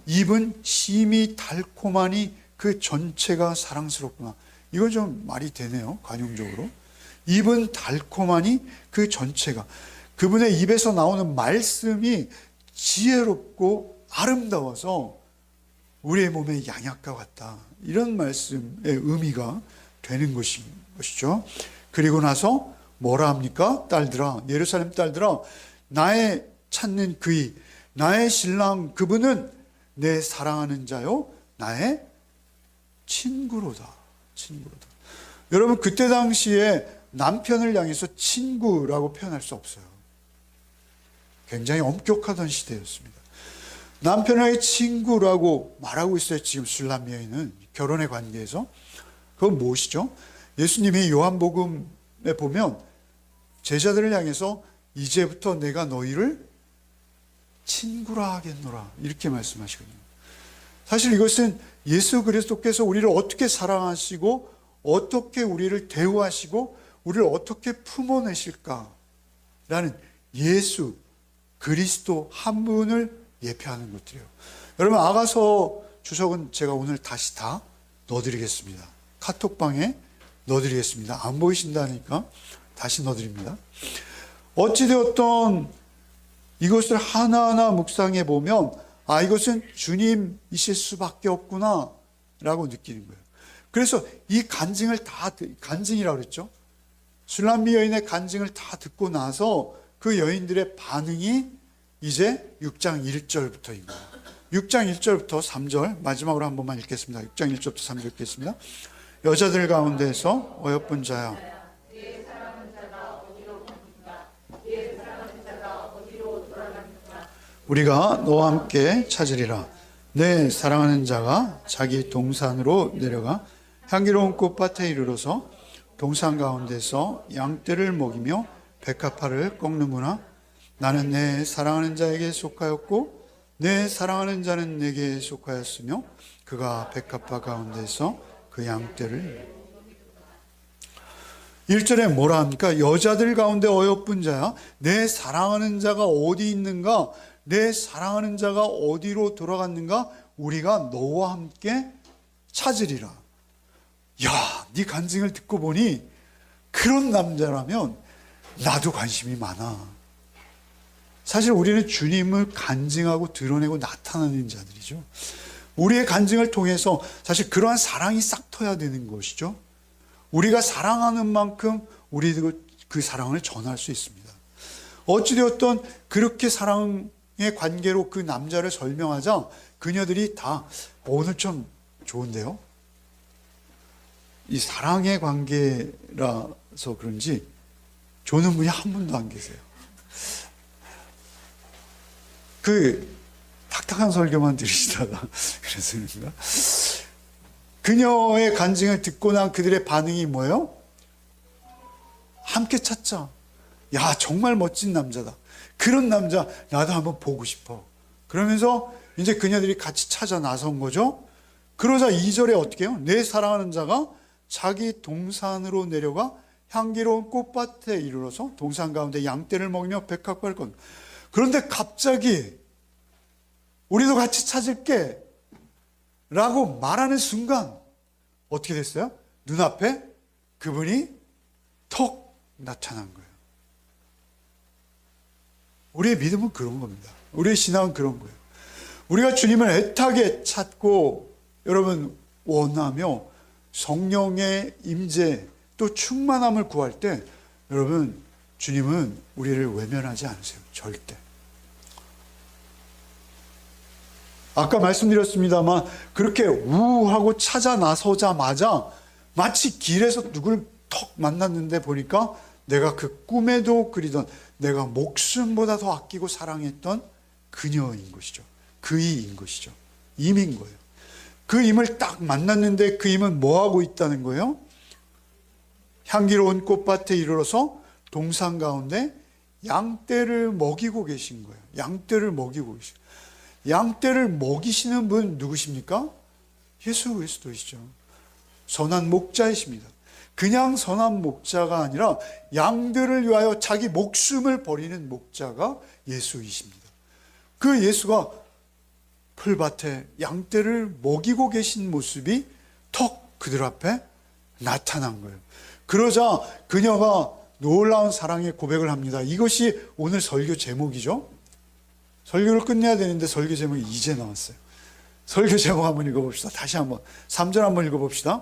A: 입은 심히 달콤하니 그 전체가 사랑스럽구나. 이건 좀 말이 되네요. 관용적으로. 입은 달콤하니 그 전체가, 그분의 입에서 나오는 말씀이 지혜롭고 아름다워서 우리의 몸의 양약과 같다. 이런 말씀의 의미가 되는 것이죠. 그리고 나서 뭐라 합니까? 딸들아, 예루살렘 딸들아, 나의 찾는 그이, 나의 신랑 그분은 내 사랑하는 자요, 나의 친구로다. 친구로다. 여러분, 그때 당시에 남편을 향해서 친구라고 표현할 수 없어요. 굉장히 엄격하던 시대였습니다. 남편을 향해 친구라고 말하고 있어요. 지금 술람 여인은 결혼의 관계에서. 그건 무엇이죠? 예수님이 요한복음에 보면 제자들을 향해서 이제부터 내가 너희를 친구라 하겠노라, 이렇게 말씀하시거든요. 사실 이것은 예수 그리스도께서 우리를 어떻게 사랑하시고 어떻게 우리를 대우하시고 우리를 어떻게 품어내실까라는 예수 그리스도 한 분을 예표하는 것들이에요. 여러분, 아가서 주석은 제가 오늘 다시 다 넣어드리겠습니다. 카톡방에 넣어드리겠습니다. 안 보이신다니까 다시 넣어드립니다. 어찌되었던 이것을 하나하나 묵상해 보면 이것은 주님이실 수밖에 없구나 라고 느끼는 거예요. 그래서 이 간증을 간증이라고 그랬죠. 술람미 여인의 간증을 다 듣고 나서 그 여인들의 반응이 이제 6장 1절부터인 거예요. 6장 1절부터 3절 마지막으로 한 번만 읽겠습니다. 6장 1절부터 3절 읽겠습니다. 여자들 가운데서 어여쁜 자야, 우리가 너와 함께 찾으리라. 내 사랑하는 자가 자기 동산으로 내려가 향기로운 꽃밭에 이르러서 동산 가운데서 양떼를 먹이며 백합화를 꺾는구나. 나는 내 사랑하는 자에게 속하였고 내 사랑하는 자는 내게 속하였으며 그가 백합화 가운데서 그 양떼를 1절에 뭐라 합니까? 여자들 가운데 어여쁜 자야, 내 사랑하는 자가 어디 있는가? 내 사랑하는 자가 어디로 돌아갔는가? 우리가 너와 함께 찾으리라. 야, 네 간증을 듣고 보니 그런 남자라면 나도 관심이 많아. 사실 우리는 주님을 간증하고 드러내고 나타나는 자들이죠. 우리의 간증을 통해서 사실 그러한 사랑이 싹터야 되는 것이죠. 우리가 사랑하는 만큼 우리도 그 사랑을 전할 수 있습니다. 어찌되었던 그렇게 사랑의 관계로 그 남자를 설명하자 그녀들이 다 오늘 좀 좋은데요. 이 사랑의 관계라서 그런지 조는 분이 한 분도 안 계세요. 그 탁탁한 설교만 들으시다가 그래서 그런가? 그녀의 간증을 듣고 난 그들의 반응이 뭐예요? 함께 찾자. 야, 정말 멋진 남자다. 그런 남자 나도 한번 보고 싶어. 그러면서 이제 그녀들이 같이 찾아 나선 거죠. 그러자 2절에 어떻게 해요? 내 사랑하는 자가 자기 동산으로 내려가 향기로운 꽃밭에 이르러서 동산 가운데 양떼를 먹이며 백합화를 건. 그런데 갑자기 우리도 같이 찾을게 라고 말하는 순간 어떻게 됐어요? 눈앞에 그분이 턱 나타난 거예요. 우리의 믿음은 그런 겁니다. 우리의 신앙은 그런 거예요. 우리가 주님을 애타게 찾고 여러분 원하며 성령의 임재 또 충만함을 구할 때 여러분 주님은 우리를 외면하지 않으세요. 절대. 아까 말씀드렸습니다만 그렇게 우하고 찾아 나서자마자 마치 길에서 누굴 턱 만났는데 보니까 내가 그 꿈에도 그리던 내가 목숨보다 더 아끼고 사랑했던 그녀인 것이죠. 그이인 것이죠. 임인 거예요. 그 임을 딱 만났는데 그 임은 뭐하고 있다는 거예요? 향기로운 꽃밭에 이르러서 동산 가운데 양떼를 먹이고 계신 거예요. 양떼를 먹이고 계신 거예요. 양떼를 먹이시는 분 누구십니까? 예수 그리스도이시죠. 선한 목자이십니다. 그냥 선한 목자가 아니라 양들을 위하여 자기 목숨을 버리는 목자가 예수이십니다. 그 예수가 풀밭에 양떼를 먹이고 계신 모습이 턱 그들 앞에 나타난 거예요. 그러자 그녀가 놀라운 사랑의 고백을 합니다. 이것이 오늘 설교 제목이죠. 설교를 끝내야 되는데 설교 제목이 이제 나왔어요. 설교 제목 한번 읽어봅시다. 다시 한번 3절 한번 읽어봅시다.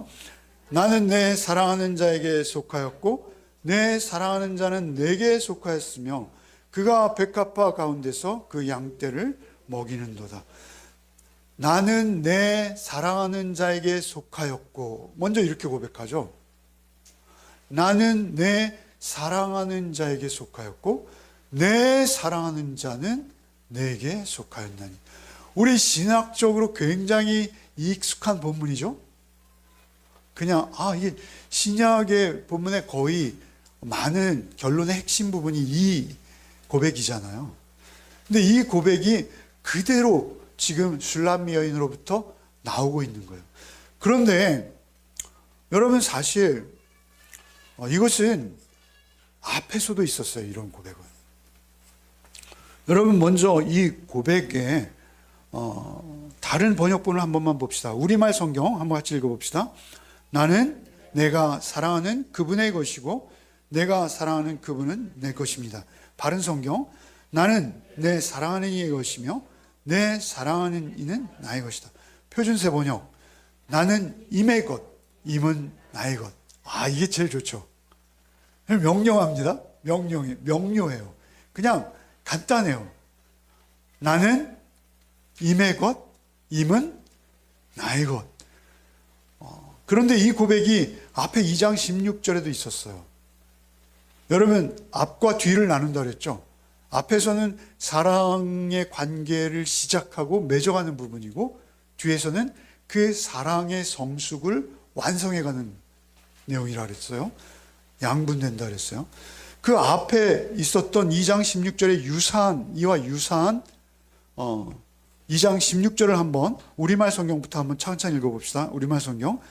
A: 나는 내 사랑하는 자에게 속하였고 내 사랑하는 자는 내게 속하였으며 그가 백합화 가운데서 그 양떼를 먹이는도다. 나는 내 사랑하는 자에게 속하였고, 먼저 이렇게 고백하죠. 나는 내 사랑하는 자에게 속하였고 내 사랑하는 자는 내게 속하였나니. 우리 신학적으로 굉장히 익숙한 본문이죠. 그냥 이게 신약의 본문의 거의 많은 결론의 핵심 부분이 이 고백이잖아요. 근데 이 고백이 그대로 지금 술람미 여인으로부터 나오고 있는 거예요. 그런데 여러분 사실 이것은 앞에서도 있었어요. 이런 고백은. 여러분 먼저 이 고백에 다른 번역본을 한 번만 봅시다. 우리말 성경 한번 같이 읽어봅시다. 나는 내가 사랑하는 그분의 것이고 내가 사랑하는 그분은 내 것입니다. 바른 성경, 나는 내 사랑하는 이의 것이며 내 사랑하는 이는 나의 것이다. 표준세 번역, 나는 임의 것, 임은 나의 것. 이게 제일 좋죠. 명령합니다. 명료해요. 그냥 간단해요. 나는 임의 것, 임은 나의 것. 그런데 이 고백이 앞에 2장 16절에도 있었어요. 여러분, 앞과 뒤를 나눈다 그랬죠? 앞에서는 사랑의 관계를 시작하고 맺어가는 부분이고, 뒤에서는 그 사랑의 성숙을 완성해가는 내용이라 그랬어요. 양분된다 그랬어요. 그 앞에 있었던 2장 16절의 이와 유사한 2장 16절을 한번 우리말 성경부터 한번 천천히 읽어봅시다. 우리말 성경,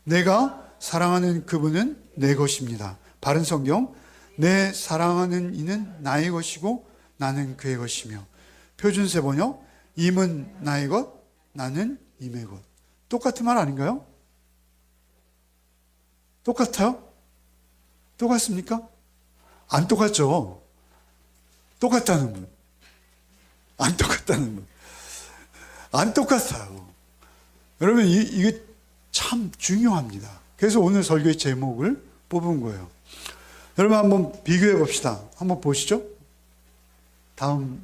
A: 내가 사랑하는 그분은 내 것입니다. 바른 성경, 내 사랑하는 이는 나의 것이고 나는 그의 것이며. 표준세 번역, 임은 나의 것, 나는 임의 것. 똑같은 말 아닌가요? 똑같아요? 똑같습니까? 안 똑같죠? 똑같다는 분. 안 똑같다는 분. 안 똑같아요. 여러분, 이게 참 중요합니다. 그래서 오늘 설교의 제목을 뽑은 거예요. 여러분, 한번 비교해 봅시다. 한번 보시죠. 다음,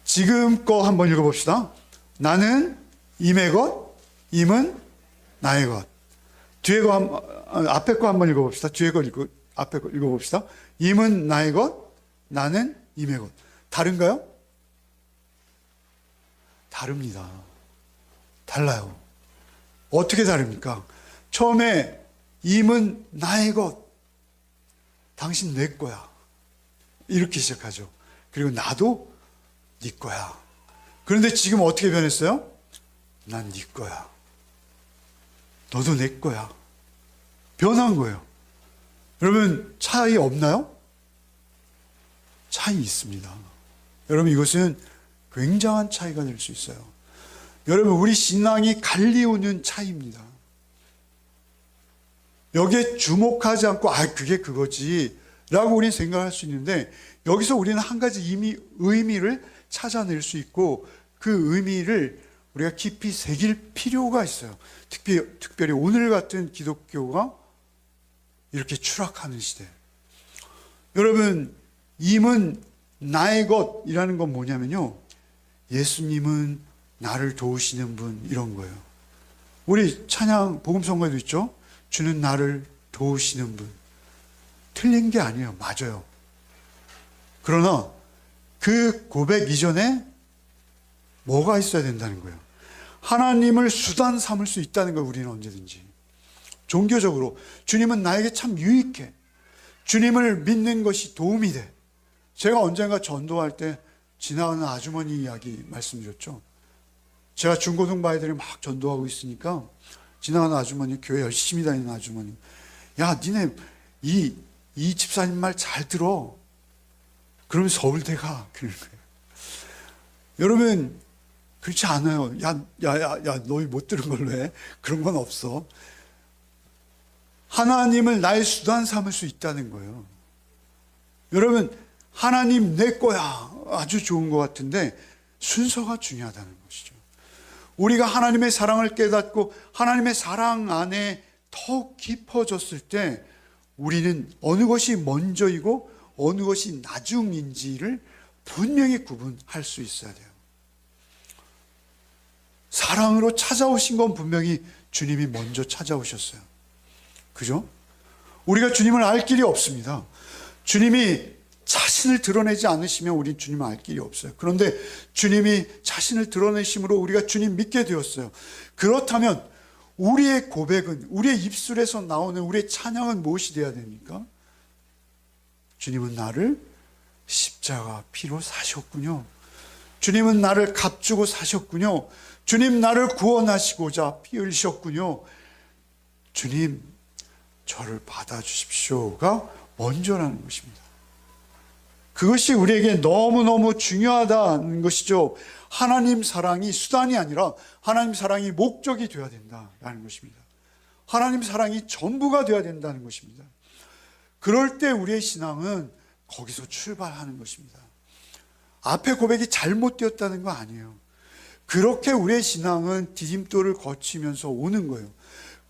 A: 지금 거 한번 읽어봅시다. 나는 임의 것, 임은 나의 것. 뒤에 거 앞에 거 한번 읽어봅시다. 앞에 거 읽어봅시다. 임은 나의 것, 나는 임의 것. 다른가요? 다릅니다. 달라요. 어떻게 다릅니까? 처음에 임은 나의 것, 당신 내 거야. 이렇게 시작하죠. 그리고 나도 네 거야. 그런데 지금 어떻게 변했어요? 난 네 거야. 너도 내 거야. 변한 거예요. 여러분, 차이 없나요? 차이 있습니다. 여러분, 이것은 굉장한 차이가 될 수 있어요. 여러분, 우리 신앙이 갈리우는 차이입니다. 여기에 주목하지 않고 그게 그거지 라고 우리는 생각할 수 있는데, 여기서 우리는 한 가지 의미를 찾아낼 수 있고, 그 의미를 우리가 깊이 새길 필요가 있어요. 특별히 오늘 같은 기독교가 이렇게 추락하는 시대. 여러분, 임은 나의 것이라는 건 뭐냐면요, 예수님은 나를 도우시는 분, 이런 거예요. 우리 찬양 복음성가에도 있죠. 주는 나를 도우시는 분. 틀린 게 아니에요. 맞아요. 그러나 그 고백 이전에 뭐가 있어야 된다는 거예요. 하나님을 수단 삼을 수 있다는 걸 우리는 언제든지. 종교적으로 주님은 나에게 참 유익해. 주님을 믿는 것이 도움이 돼. 제가 언젠가 전도할 때 지나가는 아주머니 이야기 말씀드렸죠. 제가 중고등부 아이들이 막 전도하고 있으니까 지나가는 아주머니, 교회 열심히 다니는 아주머니, 야, 니네 이 집사님 말 잘 들어. 그러면 서울대 가. 그러는 거예요. 여러분, 그렇지 않아요. 야, 너희 못 들은 걸로 해. 그런 건 없어. 하나님을 나의 수단 삼을 수 있다는 거예요. 여러분, 하나님 내 거야. 아주 좋은 것 같은데 순서가 중요하다는 것이죠. 우리가 하나님의 사랑을 깨닫고 하나님의 사랑 안에 더 깊어졌을 때 우리는 어느 것이 먼저이고 어느 것이 나중인지를 분명히 구분할 수 있어야 돼요. 사랑으로 찾아오신 건 분명히 주님이 먼저 찾아오셨어요. 그죠? 우리가 주님을 알 길이 없습니다. 주님이 자신을 드러내지 않으시면 우린 주님을 알 길이 없어요. 그런데 주님이 자신을 드러내심으로 우리가 주님 믿게 되었어요. 그렇다면 우리의 고백은, 우리의 입술에서 나오는 우리의 찬양은 무엇이 되어야 됩니까? 주님은 나를 십자가 피로 사셨군요. 주님은 나를 값주고 사셨군요. 주님 나를 구원하시고자 피 흘리셨군요. 주님 저를 받아주십시오가 먼저라는 것입니다. 그것이 우리에게 너무너무 중요하다는 것이죠. 하나님 사랑이 수단이 아니라 하나님 사랑이 목적이 되어야 된다는 것입니다. 하나님 사랑이 전부가 되어야 된다는 것입니다. 그럴 때 우리의 신앙은 거기서 출발하는 것입니다. 앞에 고백이 잘못되었다는 거 아니에요. 그렇게 우리의 신앙은 디딤돌을 거치면서 오는 거예요.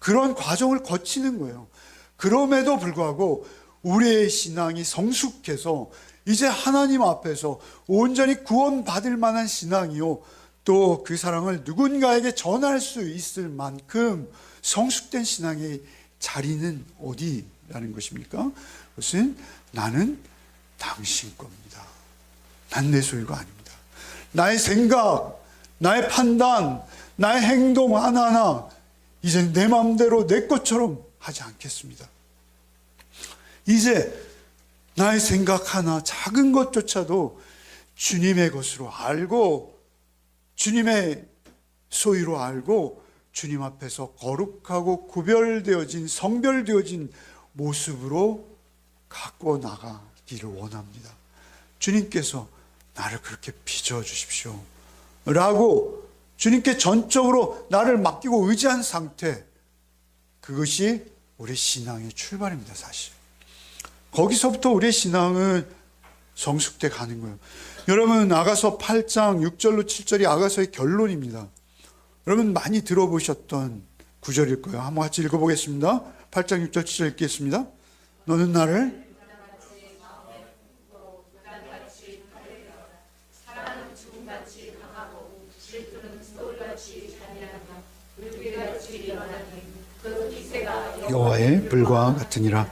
A: 그런 과정을 거치는 거예요. 그럼에도 불구하고 우리의 신앙이 성숙해서 이제 하나님 앞에서 온전히 구원받을 만한 신앙이요, 또 그 사랑을 누군가에게 전할 수 있을 만큼 성숙된 신앙의 자리는 어디라는 것입니까? 그것은 나는 당신 겁니다. 난 내 소유가 아닙니다. 나의 생각, 나의 판단, 나의 행동 하나하나 이제 내 마음대로 내 것처럼 하지 않겠습니다. 이제 나의 생각 하나, 작은 것조차도 주님의 것으로 알고 주님의 소유로 알고 주님 앞에서 거룩하고 구별되어진, 성별되어진 모습으로 갖고 나가기를 원합니다. 주님께서 나를 그렇게 빚어주십시오 라고 주님께 전적으로 나를 맡기고 의지한 상태, 그것이 우리 신앙의 출발입니다. 사실 거기서부터 우리의 신앙은 성숙돼 가는 거예요. 여러분, 아가서 8장 6절로 7절이 아가서의 결론입니다. 여러분 많이 들어보셨던 구절일 거예요. 한번 같이 읽어보겠습니다. 8장 6절 7절 읽겠습니다. 너는 나를 여호와의 불과 같으니라.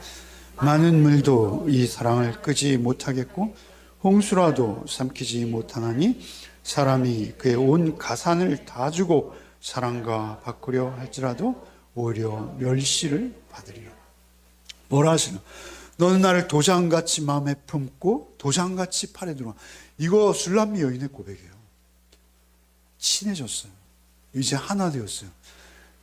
A: 많은 물도 이 사랑을 끄지 못하겠고 홍수라도 삼키지 못하나니 사람이 그의 온 가산을 다 주고 사랑과 바꾸려 할지라도 오히려 멸시를 받으리라. 뭐라 하시나? 너는 나를 도장같이 마음에 품고 도장같이 팔에 두라. 이거 술람미 여인의 고백이에요. 친해졌어요. 이제 하나 되었어요.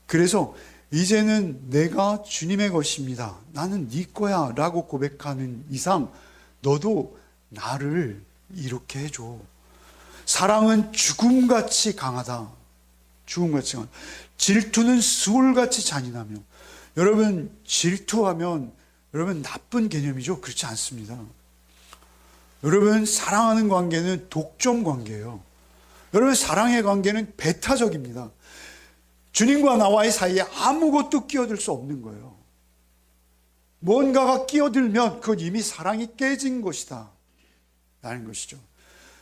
A: 그래서 이제는 내가 주님의 것입니다, 나는 네 거야 라고 고백하는 이상 너도 나를 이렇게 해줘. 사랑은 죽음같이 강하다. 죽음같이 강하다. 질투는 수울같이 잔인하며. 여러분, 질투하면 여러분 나쁜 개념이죠? 그렇지 않습니다. 여러분, 사랑하는 관계는 독점 관계예요. 여러분, 사랑의 관계는 배타적입니다. 주님과 나와의 사이에 아무것도 끼어들 수 없는 거예요. 뭔가가 끼어들면 그건 이미 사랑이 깨진 것이다 라는 것이죠.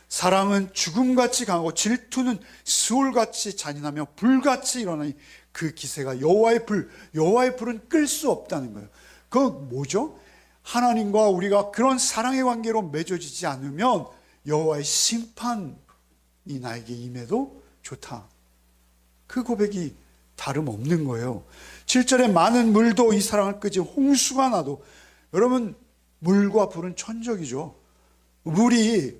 A: 사랑은 죽음같이 강하고 질투는 수울같이 잔인하며 불같이 일어나니 그 기세가 여호와의 불, 여호와의 불은 끌 수 없다는 거예요. 그건 뭐죠? 하나님과 우리가 그런 사랑의 관계로 맺어지지 않으면 여호와의 심판이 나에게 임해도 좋다. 그 고백이 다름없는 거예요. 7절에 많은 물도 이 사랑을 끄지 홍수가 나도. 여러분, 물과 불은 천적이죠. 물이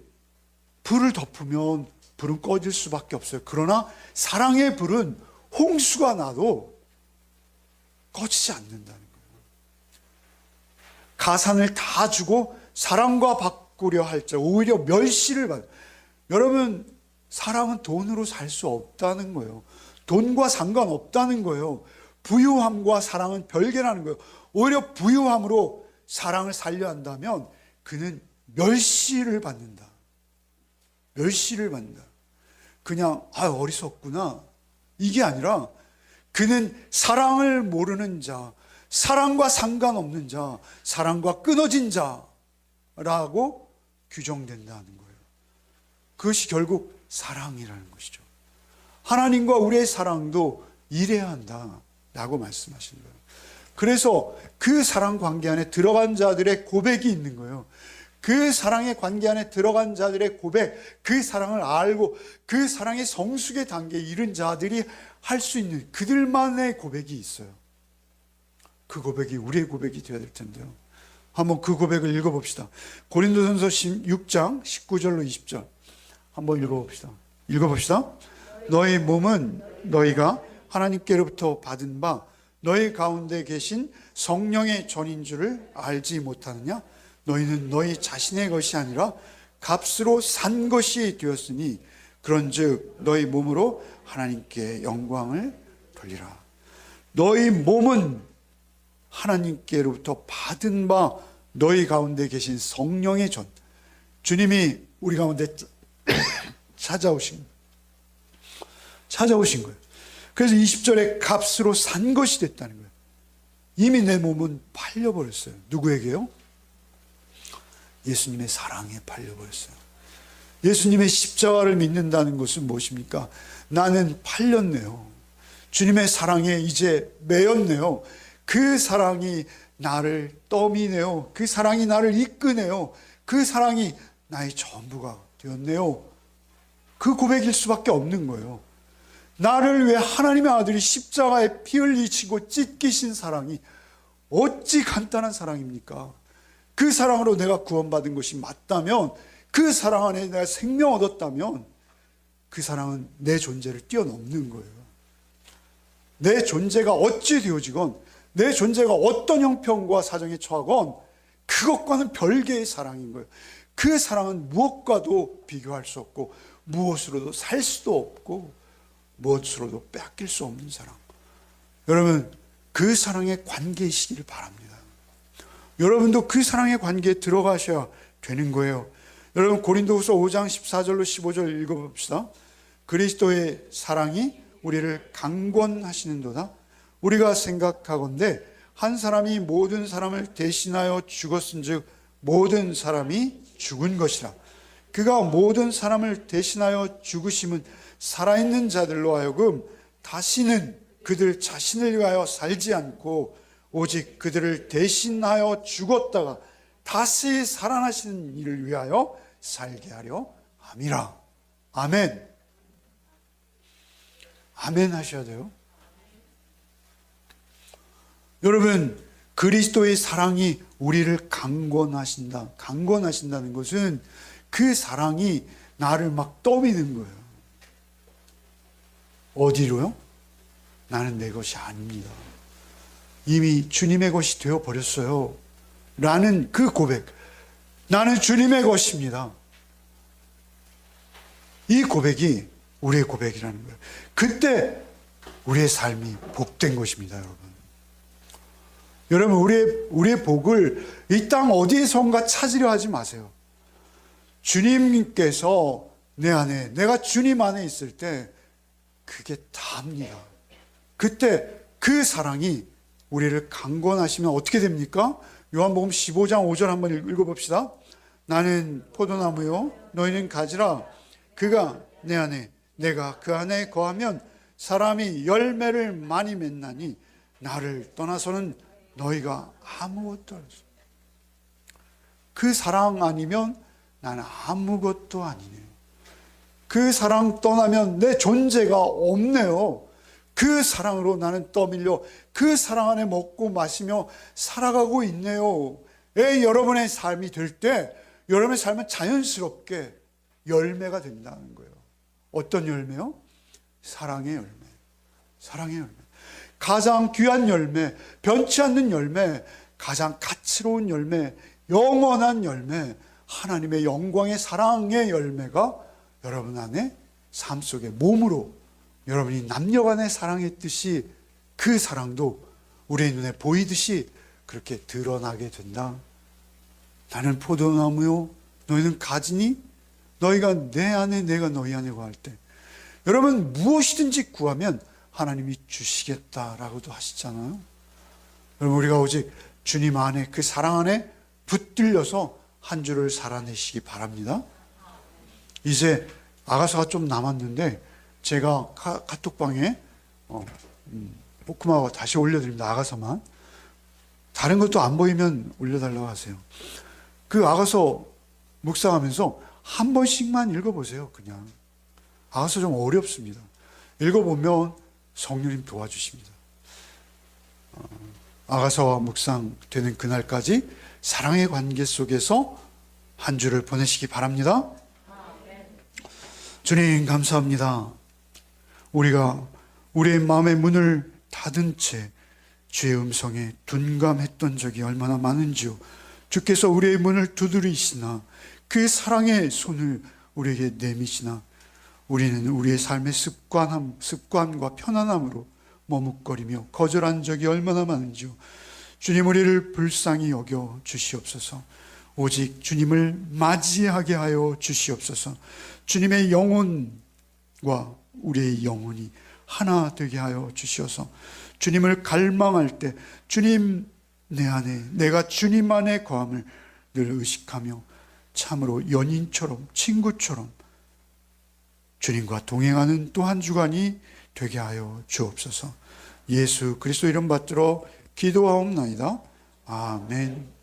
A: 불을 덮으면 불은 꺼질 수밖에 없어요. 그러나 사랑의 불은 홍수가 나도 꺼지지 않는다는 거예요. 가산을 다 주고 사랑과 바꾸려 할지 오히려 멸시를 받아요. 여러분, 사랑은 돈으로 살 수 없다는 거예요. 돈과 상관없다는 거예요. 부유함과 사랑은 별개라는 거예요. 오히려 부유함으로 사랑을 살려 한다면 그는 멸시를 받는다. 멸시를 받는다. 그냥 어리석구나 이게 아니라 그는 사랑을 모르는 자, 사랑과 상관없는 자, 사랑과 끊어진 자라고 규정된다는 거예요. 그것이 결국 사랑이라는 것이죠. 하나님과 우리의 사랑도 이래야 한다라고 말씀하신 거예요. 그래서 그 사랑 관계 안에 들어간 자들의 고백이 있는 거예요. 그 사랑의 관계 안에 들어간 자들의 고백, 그 사랑을 알고 그 사랑의 성숙의 단계에 이른 자들이 할 수 있는 그들만의 고백이 있어요. 그 고백이 우리의 고백이 되어야 될 텐데요. 한번 그 고백을 읽어봅시다. 고린도전서 6장 19절로 20절. 한번 읽어봅시다. 너희 몸은 너희가 하나님께로부터 받은 바 너희 가운데 계신 성령의 전인 줄을 알지 못하느냐? 너희는 너희 자신의 것이 아니라 값으로 산 것이 되었으니 그런즉 너희 몸으로 하나님께 영광을 돌리라. 너희 몸은 하나님께로부터 받은 바 너희 가운데 계신 성령의 전, 주님이 우리 가운데 찾아오신 거예요. 그래서 20절에 값으로 산 것이 됐다는 거예요. 이미 내 몸은 팔려버렸어요. 누구에게요? 예수님의 사랑에 팔려버렸어요. 예수님의 십자가를 믿는다는 것은 무엇입니까? 나는 팔렸네요. 주님의 사랑에 이제 매였네요. 그 사랑이 나를 떠미네요. 그 사랑이 나를 이끄네요. 그 사랑이 나의 전부가 되었네요. 그 고백일 수밖에 없는 거예요. 나를 위해 하나님의 아들이 십자가에 피 흘리시고 찢기신 사랑이 어찌 간단한 사랑입니까? 그 사랑으로 내가 구원받은 것이 맞다면, 그 사랑 안에 내가 생명 얻었다면 그 사랑은 내 존재를 뛰어넘는 거예요. 내 존재가 어찌 되어지건, 내 존재가 어떤 형편과 사정에 처하건 그것과는 별개의 사랑인 거예요. 그 사랑은 무엇과도 비교할 수 없고 무엇으로도 살 수도 없고 무엇으로도 뺏길 수 없는 사랑. 여러분, 그 사랑의 관계이시기를 바랍니다. 여러분도 그 사랑의 관계에 들어가셔야 되는 거예요. 여러분, 고린도후서 5장 14절로 15절 읽어봅시다. 그리스도의 사랑이 우리를 강권하시는도다. 우리가 생각하건대 한 사람이 모든 사람을 대신하여 죽었은즉 모든 사람이 죽은 것이라. 그가 모든 사람을 대신하여 죽으심은 살아있는 자들로 하여금 다시는 그들 자신을 위하여 살지 않고 오직 그들을 대신하여 죽었다가 다시 살아나시는 이를 위하여 살게 하려 함이라. 아멘. 아멘 하셔야 돼요. 여러분, 그리스도의 사랑이 우리를 강권하신다는 것은 그 사랑이 나를 막 떠미는 거예요. 어디로요? 나는 내 것이 아닙니다. 이미 주님의 것이 되어버렸어요. 라는 그 고백. 나는 주님의 것입니다. 이 고백이 우리의 고백이라는 거예요. 그때 우리의 삶이 복된 것입니다, 여러분. 여러분, 우리의 복을 이 땅 어디에선가 찾으려 하지 마세요. 주님께서 내 안에, 내가 주님 안에 있을 때 그게 다입니다. 그때 그 사랑이 우리를 강권하시면 어떻게 됩니까? 요한복음 15장 5절 한번 읽어봅시다. 나는 포도나무요 너희는 가지라. 그가 내 안에 내가 그 안에 거하면 사람이 열매를 많이 맺나니 나를 떠나서는 너희가 아무것도 할 수 없어. 그 사랑 아니면 나는 아무것도 아니네요. 그 사랑 떠나면 내 존재가 없네요. 그 사랑으로 나는 떠밀려 그 사랑 안에 먹고 마시며 살아가고 있네요. 여러분의 삶이 될 때 여러분의 삶은 자연스럽게 열매가 된다는 거예요. 어떤 열매요? 사랑의 열매. 사랑의 열매. 가장 귀한 열매, 변치 않는 열매, 가장 가치로운 열매, 영원한 열매, 하나님의 영광의 사랑의 열매가 여러분 안에 삶 속에 몸으로 여러분이 남녀간의 사랑했듯이 그 사랑도 우리의 눈에 보이듯이 그렇게 드러나게 된다. 나는 포도나무요 너희는 가지니 너희가 내 안에 내가 너희 안에 거할 때 여러분 무엇이든지 구하면 하나님이 주시겠다라고도 하시잖아요. 여러분, 우리가 오직 주님 안에 그 사랑 안에 붙들려서 한 주를 살아내시기 바랍니다. 이제 아가서가 좀 남았는데 제가 카톡방에 포크마와 다시 올려드립니다. 아가서만. 다른 것도 안 보이면 올려달라고 하세요. 그 아가서 묵상하면서 한 번씩만 읽어보세요. 그냥 아가서 좀 어렵습니다. 읽어보면 성령님 도와주십니다. 아가서와 묵상되는 그날까지 사랑의 관계 속에서 한 주를 보내시기 바랍니다. 주님 감사합니다. 우리가 우리의 마음의 문을 닫은 채 주의 음성에 둔감했던 적이 얼마나 많은지요. 주께서 우리의 문을 두드리시나 그 사랑의 손을 우리에게 내미시나 우리는 우리의 삶의 습관과 편안함으로 머뭇거리며 거절한 적이 얼마나 많은지요. 주님, 우리를 불쌍히 여겨 주시옵소서. 오직 주님을 맞이하게 하여 주시옵소서. 주님의 영혼과 우리의 영혼이 하나 되게 하여 주시어서 주님을 갈망할 때 주님 내 안에, 내가 주님 안에 거함을 늘 의식하며 참으로 연인처럼, 친구처럼 주님과 동행하는 또 한 주간이 되게 하여 주옵소서. 예수 그리스도 이름 받들어 기도하옵나이다. 아멘.